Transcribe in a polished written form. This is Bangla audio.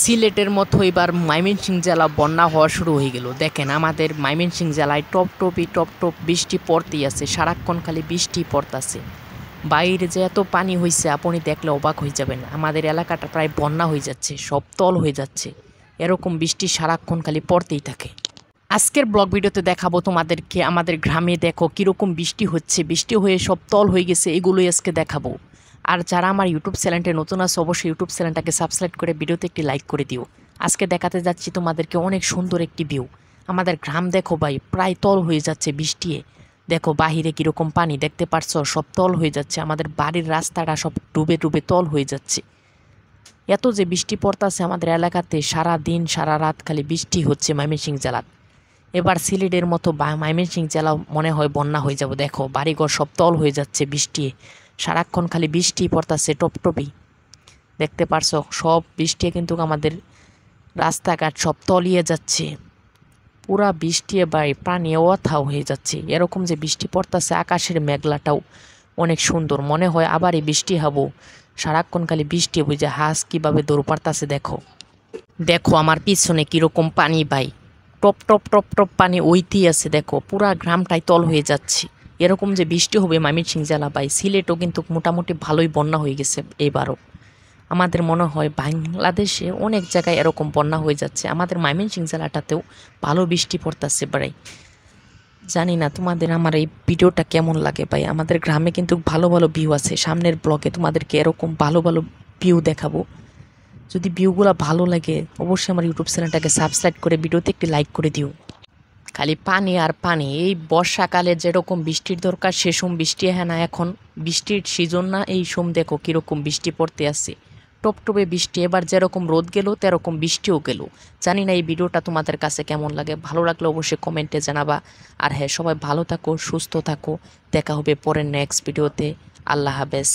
সিলেটের মতো এবার ময়মনসিংহ জেলা বন্যা হওয়া শুরু হয়ে গেল। দেখেন আমাদের ময়মনসিংহ জেলায় টপ বৃষ্টি পড়তেই আছে, সারাক্ষণ খালি বৃষ্টি পড়তেছে। বাইরে যে এত পানি হয়েছে আপনি দেখলে অবাক হয়ে যাবেন। আমাদের এলাকাটা প্রায় বন্যা হয়ে যাচ্ছে, সব তল হয়ে যাচ্ছে। এরকম বৃষ্টি সারাক্ষণ খালি পড়তেই থাকে। আজকের ব্লগ ভিডিওতে দেখাবো তোমাদেরকে আমাদের গ্রামে দেখো কীরকম বৃষ্টি হচ্ছে, বৃষ্টি হয়ে সব তল হয়ে গেছে, এগুলোই আজকে দেখাবো। আর যারা আমার ইউটিউব চ্যানেলটা নতুন আছে অবশ্যই ইউটিউব চ্যানেলটাকে সাবস্ক্রাইব করে ভিডিওতে একটি লাইক করে দিও। আজকে দেখাতে যাচ্ছি তোমাদেরকে অনেক সুন্দর একটি ভিউ। আমাদের গ্রাম দেখো ভাই প্রায় তল হয়ে যাচ্ছে বৃষ্টিয়ে। দেখো বাহিরে কীরকম পানি দেখতে পারছো, সব তল হয়ে যাচ্ছে। আমাদের বাড়ির রাস্তাটা সব ডুবে ডুবে তল হয়ে যাচ্ছে। এত যে বৃষ্টি পড়তেছে আমাদের এলাকাতে, সারা দিন সারা রাত খালি বৃষ্টি হচ্ছে ময়মনসিংহ জেলার। এবার সিলেটের মতো ময়মনসিংহ জেলা মনে হয় বন্যা হয়ে যাব। দেখো বাড়িঘর সব তল হয়ে যাচ্ছে বৃষ্টি, সারাক্ষণ খালি বৃষ্টি পড়তেছে টপটপি। দেখতে পারছো সব বৃষ্টি কিন্তু আমাদের রাস্তাঘাট সব তলিয়ে যাচ্ছে। পুরা বৃষ্টি বাড়ি প্রাণী অথাও হয়ে যাচ্ছে। এরকম যে বৃষ্টি পড়তেছে, আকাশের মেঘলাটাও অনেক সুন্দর, মনে হয় আবার এই বৃষ্টি হবো। সারাক্ষণ খালি বৃষ্টি বুঝে হাঁস কীভাবে দৌড় পারতাছে। দেখো দেখো আমার পিছনে কীরকম পানি ভাই, টপ টপ টপ টপ পানি ওইতেই আছে। দেখো পুরা গ্রামটাই তল হয়ে যাচ্ছে। এরকম যে বৃষ্টি হবে ময়মনসিংহ জেলা ভাই, সিলেটও কিন্তু মোটামুটি ভালোই বন্যা হয়ে গেছে এবারও। আমাদের মনে হয় বাংলাদেশে অনেক জায়গায় এরকম বন্যা হয়ে যাচ্ছে, আমাদের ময়মনসিংহ জেলাটাতেও ভালো বৃষ্টি পড়তেছে ভাই। জানি না তোমাদের আমার এই ভিডিওটা কেমন লাগে ভাই। আমাদের গ্রামে কিন্তু ভালো ভালো ভিউ আছে, সামনের ব্লগে তোমাদেরকে এরকম ভালো ভালো ভিউ দেখাবো। যদি ভিউগুলো ভালো লাগে অবশ্যই আমার ইউটিউব চ্যানেলটাকে সাবস্ক্রাইব করে ভিডিওতে একটি লাইক করে দিও। খালি পানি আর পানি। এই বর্ষাকালে যেরকম বৃষ্টির দরকার সেসম বৃষ্টি হয় না, এখন বৃষ্টির সিজন না, এই সোম দেখো কীরকম বৃষ্টি পড়তে আসছে, টপটপে বৃষ্টি। এবার যেরকম রোদ গেল তেরকম বৃষ্টিও গেল। জানি না এই ভিডিওটা তোমাদের কাছে কেমন লাগে, ভালো লাগলে অবশ্যই কমেন্টে জানাবা। আর হ্যাঁ, সবাই ভালো থাকো, সুস্থ থাকো, দেখা হবে পরের নেক্সট ভিডিওতে। আল্লাহ হাফেজ।